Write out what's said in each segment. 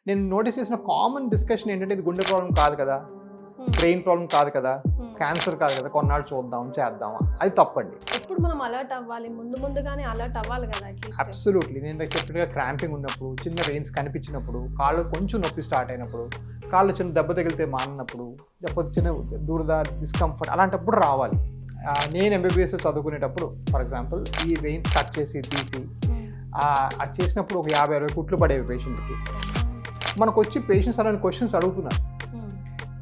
నేను నోటీస్ చేసిన common discussion ఏంటంటే ఇది గుండె ప్రాబ్లం కాదు కదా, బ్రెయిన్ ప్రాబ్లం కాదు కదా, క్యాన్సర్ కాదు కదా, కొన్నాళ్ళు చూద్దాం చేద్దామా, అది తప్పండి. ఎప్పుడు మనం అలర్ట్ అవ్వాలి, ముందుగానే అలర్ట్ అవ్వాలి కదా. అబ్సల్యూట్లీ. నేను చెప్పినట్టుగా క్రాంపింగ్ ఉన్నప్పుడు, చిన్న వెయిన్స్ కనిపించినప్పుడు, కాళ్ళు కొంచెం నొప్పి స్టార్ట్ అయినప్పుడు, కాళ్ళు చిన్న దెబ్బ తగిలితే మానినప్పుడు, లేకపోతే చిన్న దురద డిస్కంఫర్ట్ అలాంటప్పుడు రావాలి. నేను ఎంబీబీఎస్ చదువుకునేటప్పుడు ఫర్ ఎగ్జాంపుల్ ఈ వెయిన్స్ కట్ చేసి తీసి అది చేసినప్పుడు ఒక 50-60 కుట్లు పడేవి పేషెంట్కి. మనకు వచ్చి పేషెంట్స్ అలాంటి క్వశ్చన్స్ అడుగుతున్నారు.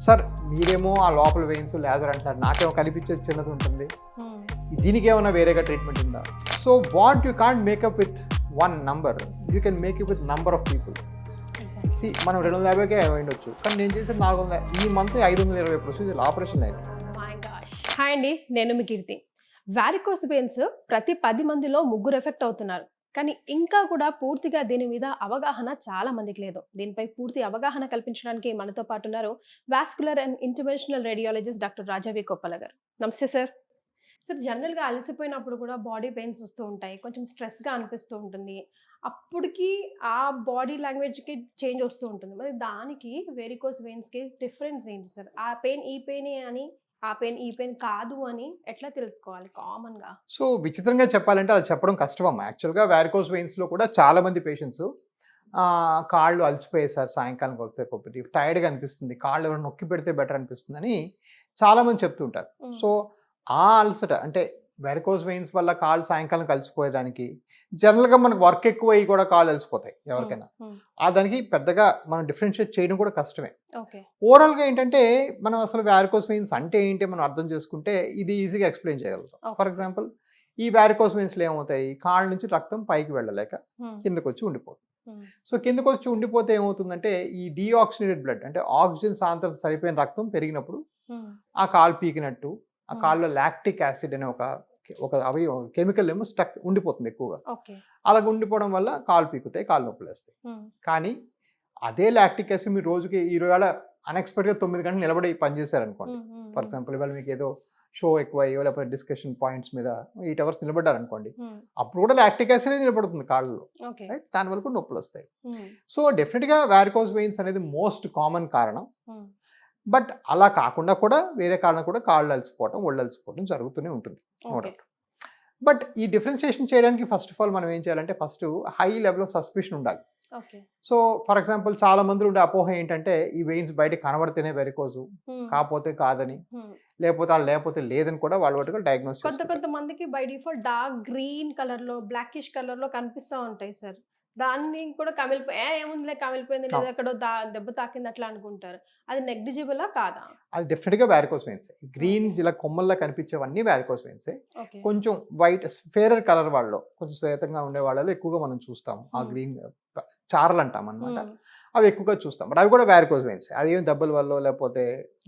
సార్ మీరేమో ఆ లోపల వెయిన్స్ లేజర్ అంటారు, నాకేమో కనిపించేది చిన్నది ఉంటుంది, దీనికి ఏమైనా వేరేగా ట్రీట్మెంట్ ఉందా? So what you can't makeup with one number, you can make it with number of people. మనం 250కే ఉండొచ్చు, కానీ నేను చేసేది 400. ఈ మంత్ 520 ప్రొసీజర్ ఆపరేషన్ అయినాయి. హాయ్ అండి, నేను మీ కీర్తి. వారికోస్ వెయిన్స్ ప్రతి 10 మందిలో 3 ఎఫెక్ట్ అవుతున్నారు. కానీ ఇంకా కూడా పూర్తిగా దీని మీద అవగాహన చాలా మందికి లేదు. దీనిపై పూర్తి అవగాహన కల్పించడానికి మనతో పాటు ఉన్నారు vascular and interventional radiologist doctor Rajavi Koppala గారు. నమస్తే సార్. సార్, జనరల్గా అలసిపోయినప్పుడు కూడా బాడీ పెయిన్స్ వస్తూ ఉంటాయి, కొంచెం స్ట్రెస్గా అనిపిస్తూ ఉంటుంది. అప్పటికి ఆ బాడీ లాంగ్వేజ్కి చేంజ్ వస్తూ ఉంటుంది. మరి దానికి వెరికోస్ వెయిన్స్కి డిఫరెన్స్ ఏంటి సార్? ఆ పెయిన్ ఈ పెయినే అని, ఆ పెయిన్ ఈ పెయిన్ కాదు అని ఎట్లా తెలుసుకోవాలి కామన్గా? సో విచిత్రంగా చెప్పాలంటే అది చెప్పడం కష్టమమ్మా. యాక్చువల్గా వారికోస్ వెయిన్స్లో కూడా చాలామంది పేషెంట్స్ కాళ్ళు అలసిపోయేసారు, సాయంకాలం కొద్ది టైర్డ్గా అనిపిస్తుంది, కాళ్ళు ఎవరైనా నొక్కి పెడితే బెటర్ అనిపిస్తుంది అని చాలామంది చెప్తుంటారు. సో ఆ అలసట అంటే వెరికోస్ వెయిన్స్ వల్ల కాళ్ళు సాయంకాలం కలిసిపోయేదానికి, జనరల్గా మనకు వర్క్ ఎక్కువ అయ్యి కూడా కాళ్ళు అలసిపోతాయి ఎవరికైనా. దానికి పెద్దగా మనం డిఫరెన్షియేట్ చేయడం కూడా కష్టమే. ఓవరాల్గా ఏంటంటే మనం అసలు వారికోస్ వెయిన్స్ అంటే ఏంటి మనం అర్థం చేసుకుంటే ఇది ఈజీగా ఎక్స్ప్లెయిన్ చేయగలుగుతాం. ఫర్ ఎగ్జాంపుల్ ఈ వారికోస్ వెయిన్స్లో ఏమవుతాయి, కాళ్ళ నుంచి రక్తం పైకి వెళ్ళలేక కిందకు వచ్చి ఉండిపోతుంది. సో కిందకు వచ్చి ఉండిపోతే ఏమవుతుందంటే ఈ డీఆక్సినేటెడ్ బ్లడ్ అంటే ఆక్సిజన్ సాంద్రత సరిపోయిన రక్తం పెరిగినప్పుడు ఆ కాలు పీకినట్టు, ఆ కాళ్ళలో లాక్టిక్ యాసిడ్ అనే ఒక అవి కెమికల్ ఏమో స్టక్ ఉండిపోతుంది ఎక్కువగా. అలా ఉండిపోవడం వల్ల కాళ్ళు పీకుతాయి, కాళ్ళు నొప్పులు వేస్తాయి. కానీ అదే లాక్టిక్ యాసిడ్ మీరు రోజుకి 20 అన్ఎక్స్పెక్టెడ్గా 9 గంటలు నిలబడి పనిచేశారనుకోండి. ఫర్ ఎగ్జాంపుల్ ఇవాళ మీకు ఏదో షో ఎక్కువ అయ్యో లేకపోతే డిస్కషన్ పాయింట్స్ మీద 8 hours నిలబడ్డారనుకోండి, అప్పుడు కూడా లాక్టిక్ యాసిడ్ నిలబడుతుంది కాళ్ళలో, రైట్? దానివల్ల కూడా నొప్పులు వస్తాయి. సో డెఫినెట్గా వారికోస్ వెయిన్స్ అనేది మోస్ట్ కామన్ కారణం. బట్ అలా కాకుండా కూడా వేరే కారణం కూడా కాళ్ళు అలసిపోవటం, ఒళ్ళు అలసిపోవటం జరుగుతూనే ఉంటుంది. బట్ ఈ డిఫరెన్షియేషన్ చేయడానికి ఫస్ట్ ఆఫ్ ఆల్ మనం ఏం చేయాలంటే first high level of suspicion ఉండాలి. సో ఫర్ ఎగ్జాంపుల్ చాలా మంది ఉండే అపోహ ఏంటంటే ఈ వెయిన్స్ బయట కనబడితేనే వెరికోజు, కాకపోతే కాదని, లేకపోతే లేదని కూడా వాళ్ళు డయాగ్నోస్. కొంతమందికి by default dark green colour లో, బ్లాకిష్ కలర్ లో కనిపిస్తూ ఉంటాయి సార్. దాన్ని కూడా ఏముందిలే కమిలిపోయింది, లేదా ఎక్కడో దెబ్బ తాకింది అట్లా అనుకుంటారు. అది నెగ్లిజిబులా కాదా? అది డెఫినెట్ గా వారికోస్ వెయిన్స్. గ్రీన్ ఇలా కొమ్మల్లా కనిపించేవన్నీ వారికోస్ వెయిన్స్. కొంచెం వైట్ ఫేరర్ కలర్ వాళ్ళలో, కొంచెం శ్వేతంగా ఉండే వాళ్ళలో ఎక్కువగా మనం చూస్తాం ఆ గ్రీన్ చారలు అంటాం అనమాట, అవి ఎక్కువగా చూస్తాం. బట్ అవి కూడా వారికోస్ వెయిన్స్. అదేం దెబ్బల వల్ల లేకపోతే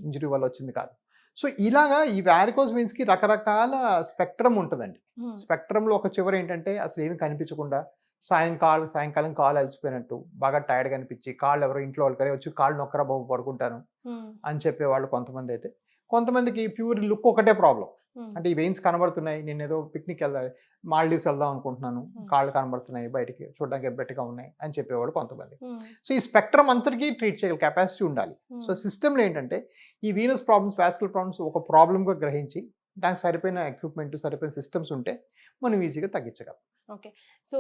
ఇంజరీ వల్ల వచ్చింది కాదు. సో ఇలాగా ఈ వారికోస్ వెయిన్స్ కి రకరకాల స్పెక్ట్రమ్ ఉంటుందండి. స్పెక్ట్రమ్ లో ఒక చివరి ఏంటంటే అసలు ఏమి కనిపించకుండా సాయంకాలం కాళ్ళు అలసిపోయినట్టు, బాగా టైర్డ్గా అనిపించి కాళ్ళు ఎవరో ఇంట్లో వాళ్ళకి వచ్చి కాళ్ళు నొక్కరా బాబు పడుకుంటాను అని చెప్పేవాళ్ళు కొంతమంది. అయితే కొంతమందికి ప్యూర్ లుక్ ఒకటే ప్రాబ్లం. అంటే ఈ వెయిన్స్ కనబడుతున్నాయి, నేను ఏదో పిక్నిక్ వెళ్ళాలి, మాల్డీవ్స్ వెళ్దాం అనుకుంటున్నాను, కాళ్ళు కనబడుతున్నాయి, బయటికి చూడడానికి ఎబ్బెట్టుగా ఉన్నాయి అని చెప్పేవాడు కొంతమంది. సో ఈ స్పెక్ట్రమ్ అంతటికీ ట్రీట్ చేయగల కెపాసిటీ ఉండాలి. సో సిస్టంలో ఏంటంటే ఈ వీనస్ ప్రాబ్లమ్స్, వాస్కులర్ ప్రాబ్లమ్స్ ఒక ప్రాబ్లమ్గా గ్రహించి దానికి సరిపోయిన ఎక్విప్మెంట్, సరిపోయిన సిస్టమ్స్ ఉంటే మనం ఈజీగా తగ్గించగలం. ఓకే. సో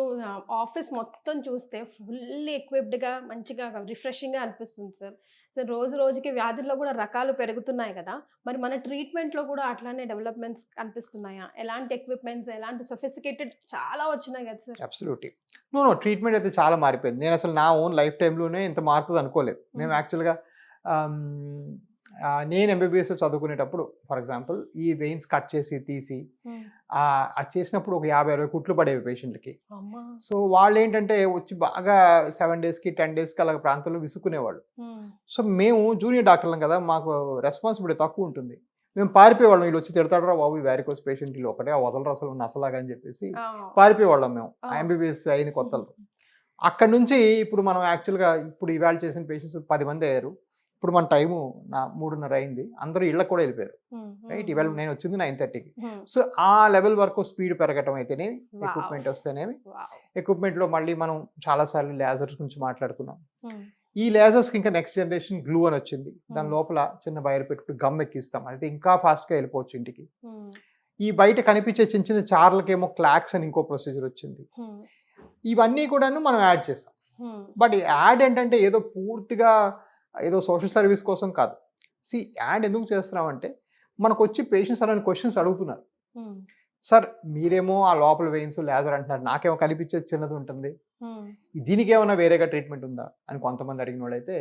ఆఫీస్ మొత్తం చూస్తే ఫుల్లీ ఎక్విప్డ్గా మంచిగా రిఫ్రెషింగ్గా అనిపిస్తుంది సార్. సో రోజుకి వ్యాధుల్లో కూడా రకాలు పెరుగుతున్నాయి కదా, మరి మన ట్రీట్మెంట్లో కూడా అట్లానే డెవలప్మెంట్స్ కనిపిస్తున్నాయా? ఎలాంటి ఎక్విప్మెంట్స్, ఎలాంటి సొఫిస్టికేటెడ్ చాలా వచ్చినాయి కదా సార్? అబ్సల్యూట్లీ. నో ట్రీట్మెంట్ అయితే చాలా మారిపోయింది. నేను అసలు నా ఓన్ లైఫ్ టైంలోనే ఇంత మారుతుంది అనుకోలేదు. మేము యాక్చువల్గా నేను ఎంబీబీఎస్ చదువుకునేటప్పుడు ఫర్ ఎగ్జాంపుల్ ఈ వెయిన్స్ కట్ చేసి తీసి అది చేసినప్పుడు ఒక 50-60 కుట్లు పడేవి పేషెంట్కి. సో వాళ్ళు ఏంటంటే వచ్చి బాగా 7 days 10 days అలా ప్రాంతంలో విసుక్కునేవాళ్ళు. సో మేము జూనియర్ డాక్టర్లం కదా, మాకు రెస్పాన్సిబిలిటీ తక్కువ ఉంటుంది. మేము పారిపోయేవాళ్ళం, వీళ్ళు వచ్చి తిడతాడరా బాబు ఈ వారికోస్ పేషెంట్, వీళ్ళు ఒకటే వదలరు అసలు నసలాగా అని చెప్పేసి పారిపోయేవాళ్ళం మేము ఎంబీబీఎస్ అయిన కొత్తలో. అక్కడ నుంచి ఇప్పుడు మనం యాక్చువల్గా ఇప్పుడు ఇవాళ చేసిన పేషెంట్స్ 10 మంది అయ్యారు. ఇప్పుడు మన టైము 3:30 అయింది, అందరూ ఇళ్ళకి కూడా వెళ్ళిపోయారు, రైట్? ఇవాళ నేను వచ్చింది 9:30కి. సో ఆ లెవెల్ వరకు స్పీడ్ పెరగటం అయితేనేమి, ఎక్విప్మెంట్ వస్తేనేమి, ఎక్విప్మెంట్లో మళ్ళీ మనం చాలాసార్లు లేజర్ గురించి మాట్లాడుకున్నాం. ఈ లేజర్స్కి ఇంకా నెక్స్ట్ జనరేషన్ గ్లూ అని వచ్చింది. దాని Hmm. లోపల చిన్న వైర్ పెట్టుకుని గమ్ ఎక్కిస్తాం, అయితే ఇంకా ఫాస్ట్గా వెళ్ళిపోవచ్చు ఇంటికి. Hmm. ఈ బయట కనిపించే చిన్న చిన్న చార్లకేమో క్లాక్స్ అని ఇంకో ప్రొసీజర్ వచ్చింది. Hmm. ఇవన్నీ కూడాను మనం యాడ్ చేస్తాం. Hmm. బట్ ఈ యాడ్ ఏంటంటే ఏదో పూర్తిగా ఏదో సోషల్ సర్వీస్ కోసం కాదు. యాడ్ ఎందుకు చేస్తున్నామంటే మనకు వచ్చి పేషెంట్స్ అలాంటి క్వశ్చన్స్ అడుగుతున్నారు. Hmm. సార్ మీరేమో ఆ లోపల వెయిన్స్ లేజర్ అంటున్నారు, నాకేమో కనిపించేది చిన్నది ఉంటుంది, Hmm. దీనికి ఏమైనా వేరేగా ట్రీట్మెంట్ ఉందా అని కొంతమంది అడిగిన వాళ్ళైతే,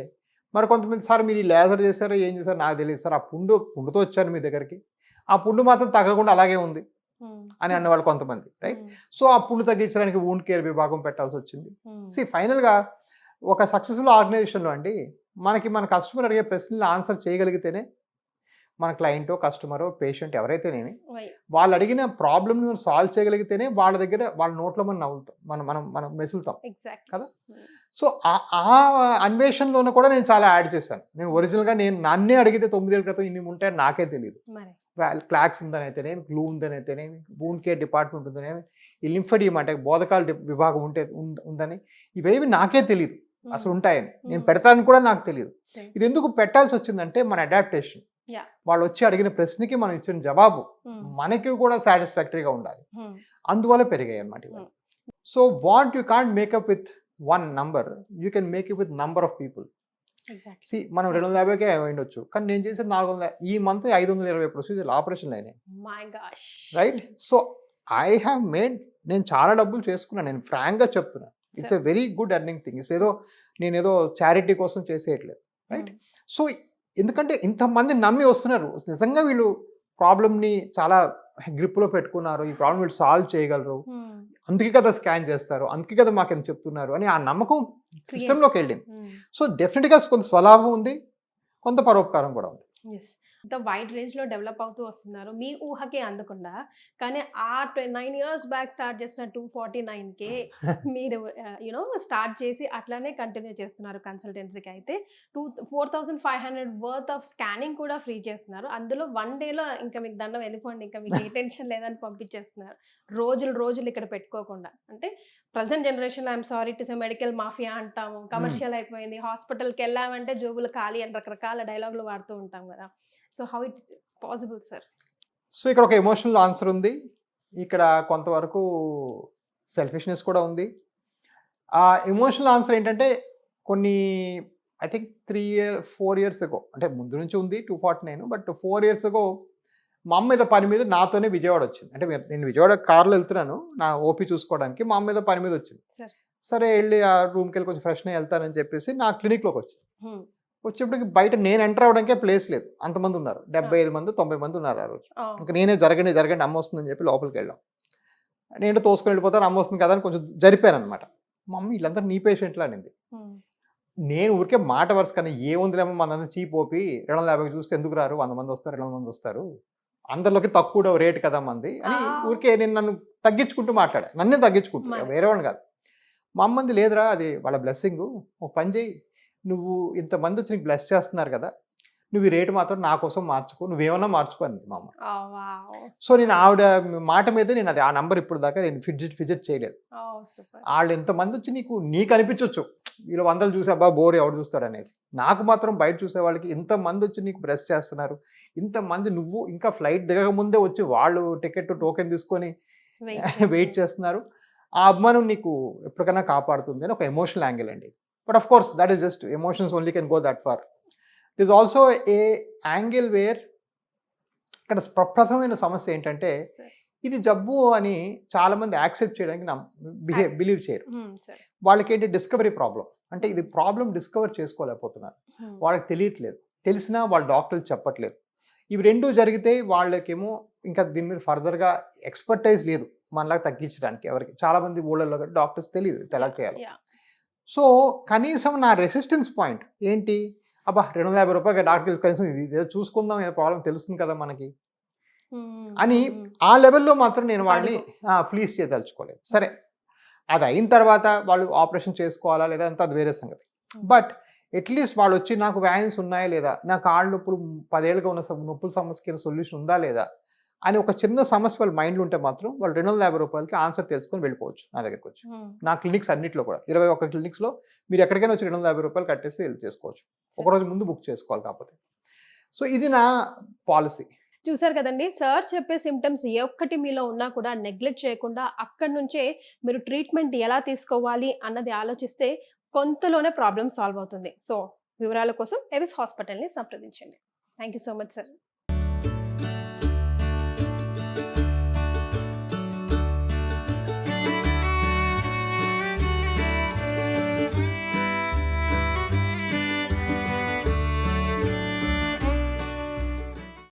మరి కొంతమంది సార్ మీరు ఈ లేజర్ చేశారో ఏం చేశారో నాకు తెలియదు సార్, ఆ పుండుతో వచ్చాను మీ దగ్గరికి, ఆ పుండు మాత్రం తగ్గకుండా అలాగే ఉంది Hmm. అని అన్నవాళ్ళు కొంతమంది, రైట్? Hmm. సో ఆ పుండు తగ్గించడానికి వూండ్ కేర్ విభాగం పెట్టాల్సి వచ్చింది. Hmm. ఫైనల్గా ఒక సక్సెస్ఫుల్ ఆర్గనైజేషన్లో అండి మన కస్టమర్ అడిగే ప్రశ్నలు ఆన్సర్ చేయగలిగితేనే మన క్లయింటో కస్టమరో పేషెంట్ ఎవరైతేనేమి Why? వాళ్ళు అడిగిన ప్రాబ్లమ్ని మనం సాల్వ్ చేయగలిగితేనే వాళ్ళ దగ్గర వాళ్ళ నోట్లో మనం నవ్వుతాం, మనం మెసులుతాం Exactly. కదా. Hmm. సో ఆ అన్వేషణలోనూ కూడా నేను చాలా యాడ్ చేశాను. నేను ఒరిజినల్గా నన్నే అడిగితే 9 ఏళ్ళ క్రితం ఇన్ని ఉంటాయని నాకే తెలియదు. మరి క్లాక్స్ ఉందని అయితేనేమి, గ్లూ ఉందని అయితేనేమి, వూండ్ కేర్ డిపార్ట్మెంట్ ఉందనేమి, ఈ లింఫడియం అంటే బోధకాల విభాగం ఉందని, ఇవేవి నాకే తెలియదు అసలు ఉంటాయని. నేను పెడతానని కూడా నాకు తెలియదు. Okay. ఇది ఎందుకు పెట్టాల్సి వచ్చిందంటే మన అడాప్టేషన్, Yeah. వాళ్ళు వచ్చి అడిగిన ప్రశ్నకి మనం ఇచ్చిన జవాబు Hmm. మనకి కూడా సాటిస్ఫాక్టరీగా ఉండాలి. Hmm. అందువల్ల పెరిగాయి అన్నమాట ఇవన్నీ. So what you can't makeup with one number, you can make it with number of people. Exactly. మనం 250కే ఉండొచ్చు, కానీ నేను చేసేది 400. ఈ మంత్ 520 ప్రొసీజర్లు ఆపరేషన్లు అయినాయి, My gosh. Right? So I have made, నేను చాలా డబ్బులు చేసుకున్నాను, నేను ఫ్రాంక్గా చెప్తున్నాను. It's a very good earning thing. నేనేదో చారిటీ కోసం చేసేయట్లేదు, రైట్? సో ఎందుకంటే ఇంతమంది నమ్మి వస్తున్నారు, నిజంగా వీళ్ళు ప్రాబ్లమ్ని చాలా గ్రిప్లో పెట్టుకున్నారు, ఈ ప్రాబ్లం వీళ్ళు సాల్వ్ చేయగలరు, Hmm. అందుకే కదా స్కాన్ చేస్తారు, అందుకే కదా మాకు ఎంత చెప్తున్నారు అని ఆ నమ్మకం సిస్టంలోకి వెళ్ళింది. Hmm. సో డెఫినెట్గా కొంత స్వలాభం ఉంది, కొంత పరోపకారం కూడా ఉంది. Yes. ఇంత వైడ్ రేంజ్లో డెవలప్ అవుతూ వస్తున్నారు, మీ ఊహకే అందకుండా. కానీ ఆ 9 years బ్యాక్ స్టార్ట్ చేసిన 249K మీరు స్టార్ట్ చేసి అట్లానే కంటిన్యూ చేస్తున్నారు. కన్సల్టెన్సీకి అయితే 4,500 వర్త్ ఆఫ్ స్కానింగ్ కూడా ఫ్రీ చేస్తున్నారు. అందులో 1 డేలో ఇంకా మీకు దండం వెళ్ళిపోండి, ఇంకా మీకు ఏ టెన్షన్ లేదని పంపించేస్తున్నారు. రోజులు ఇక్కడ పెట్టుకోకుండా. అంటే ప్రజెంట్ జనరేషన్లో I'm sorry to say medical mafia అంటాము, కమర్షియల్ అయిపోయింది, హాస్పిటల్కి వెళ్ళామంటే జోబులు ఖాళీ అని రకరకాల డైలాగులు వాడుతూ ఉంటాం కదా. So how it possible sir? So ఇక్కడ ఒక ఎమోషనల్ ఆన్సర్ ఉంది, ఇక్కడ కొంతవరకు సెల్ఫిష్నెస్ కూడా ఉంది. ఆ ఎమోషనల్ ఆన్సర్ ఏంటంటే కొన్ని ఐ థింక్ 4 years ago, అంటే ముందు నుంచి ఉంది 249, బట్ 4 years ago మా అమ్మ మీద పని మీద నాతోనే విజయవాడ వచ్చింది. అంటే నేను విజయవాడ కార్లో వెళ్తున్నాను నా ఓపీ చూసుకోవడానికి, మా అమ్మ మీద పని మీద వచ్చింది. సరే వెళ్ళి ఆ రూమ్కి వెళ్ళి కొంచెం ఫ్రెష్ అయ్యి వెళ్తానని చెప్పేసి నా క్లినిక్లోకి వచ్చింది. వచ్చేప్పటికి బయట నేను ఎంటర్ అవ్వడానికే ప్లేస్ లేదు, అంతమంది ఉన్నారు, 75 మంది 90 మంది ఉన్నారు ఆ రోజు. ఇంకా నేనే జరగండి అమ్మ వస్తుందని చెప్పి లోపలికి వెళ్ళాం. నేను తోసుకొని వెళ్ళిపోతాను, అమ్మ వస్తుంది కదా అని కొంచెం జరిపాను అనమాట. మా అమ్మ వీళ్ళంతా నీ పేషెంట్లు అనింది. నేను ఊరికే మాట వరుస కానీ ఏముందిలేమో మన చీప్ ఓపి 250 చూస్తే ఎందుకు రారు, 100 మంది వస్తారు, 200 మంది వస్తారు, అందరిలోకి తక్కువ రేట్ కదా మంది అని ఊరికే నేను నన్ను తగ్గించుకుంటూ మాట్లాడా, నన్నే తగ్గించుకుంటా, వేరే వాళ్ళని కాదు. మా అమ్మంది లేదురా అది వాళ్ళ బ్లెస్సింగ్, ఒక పని చేయి, నువ్వు ఇంతమంది వచ్చి నీకు బ్లెస్ చేస్తున్నారు కదా, నువ్వు ఈ రేటు మాత్రం నా కోసం మార్చుకో, నువ్వేమన్నా మార్చుకో అన్నది మా అమ్మ. సో నేను ఆవిడ మాట మీద నేను అది ఆ నంబర్ ఇప్పుడు దాకా నేను ఫిజిట్ చేయలేదు. వాళ్ళు ఎంతమంది వచ్చి నీకు అనిపించవచ్చు వీళ్ళు 100 చూసి అబ్బా బోర్ ఎవడు చూస్తాడు అనేసి, నాకు మాత్రం బయట చూసే వాళ్ళకి ఇంతమంది వచ్చి నీకు బ్లెస్ చేస్తున్నారు, ఇంతమంది నువ్వు ఇంకా ఫ్లైట్ దిగక ముందే వచ్చి వాళ్ళు టికెట్ టోకెన్ తీసుకొని వెయిట్ చేస్తున్నారు, ఆ అభిమానం నీకు ఎప్పటికైనా కాపాడుతుంది అని ఒక ఎమోషనల్ యాంగిల్ అండి. But of course that is just emotions only can go that far. This is also a angle where ఇక్కడ ప్రప్రథమైన సమస్య ఏంటంటే ఇది జబ్బు అని చాలా మంది యాక్సెప్ట్ చేయడానికి బిలీవ్ చేయరు. వాళ్ళకి ఏంటి డిస్కవరీ ప్రాబ్లం, అంటే ఇది ప్రాబ్లం డిస్కవర్ చేసుకోలేకపోతున్నారు, వాళ్ళకి తెలియట్లేదు, తెలిసినా వాళ్ళ డాక్టర్లు చెప్పట్లేదు. ఇవి రెండూ జరిగితే వాళ్ళకేమో ఇంకా దీని మీద ఫర్దర్గా ఎక్స్పర్టైజ్ లేదు మనలాగా తగ్గించడానికి. ఎవరికి చాలా మంది ఊళ్ళల్లో డాక్టర్స్ తెలియదు ఎలా చేయాలి. సో కనీసం నా రెసిస్టెన్స్ పాయింట్ ఏంటి, అబ్బా 250 రూపాయలు డాక్టర్ కనీసం ఇదే చూసుకుందాం, ఏ ప్రాబ్లం తెలుస్తుంది కదా మనకి అని ఆ లెవెల్లో మాత్రం నేను వాళ్ళని ఫ్లీజ్ చేయదలుచుకోలేదు. సరే అది అయిన తర్వాత వాళ్ళు ఆపరేషన్ చేసుకోవాలా లేదా అంతా అది వేరే సంగతి. బట్ అట్లీస్ట్ వాళ్ళు వచ్చి నాకు వ్యాన్స్ ఉన్నాయా లేదా, నా కాళ్ళ నొప్పులు 10 ఏళ్ళుగా ఉన్న నొప్పుల సమస్యకి సొల్యూషన్ ఉందా లేదా అని ఒక చిన్న సమస్య వాళ్ళ మైండ్లో ఉంటే మాత్రం వాళ్ళు 250 రూపాయలకి ఆన్సర్ తెలుసుకొని వెళ్ళిపోవచ్చు నా దగ్గరికి వచ్చి. నా క్లినిక్స్ అన్నిట్లో కూడా 21 క్లినిక్స్లో మీరు ఎక్కడికైనా వచ్చి 250 రూపాయలు కట్టేసి వెళ్ళి చేసుకోవచ్చు. ఒకరోజు ముందు బుక్ చేసుకోవాలి కాకపోతే. సో ఇది నా పాలసీ. చూసారు కదండి, సార్ చెప్పే సిమ్టమ్స్ ఏ ఒక్కటి మీలో ఉన్నా కూడా నెగ్లెక్ట్ చేయకుండా అక్కడి నుంచే మీరు ట్రీట్మెంట్ ఎలా తీసుకోవాలి అన్నది ఆలోచిస్తే కొంతలోనే ప్రాబ్లమ్ సాల్వ్ అవుతుంది. సో వివరాల కోసం ఎవిస్ హాస్పిటల్ని సంప్రదించండి. Thank you so much sir.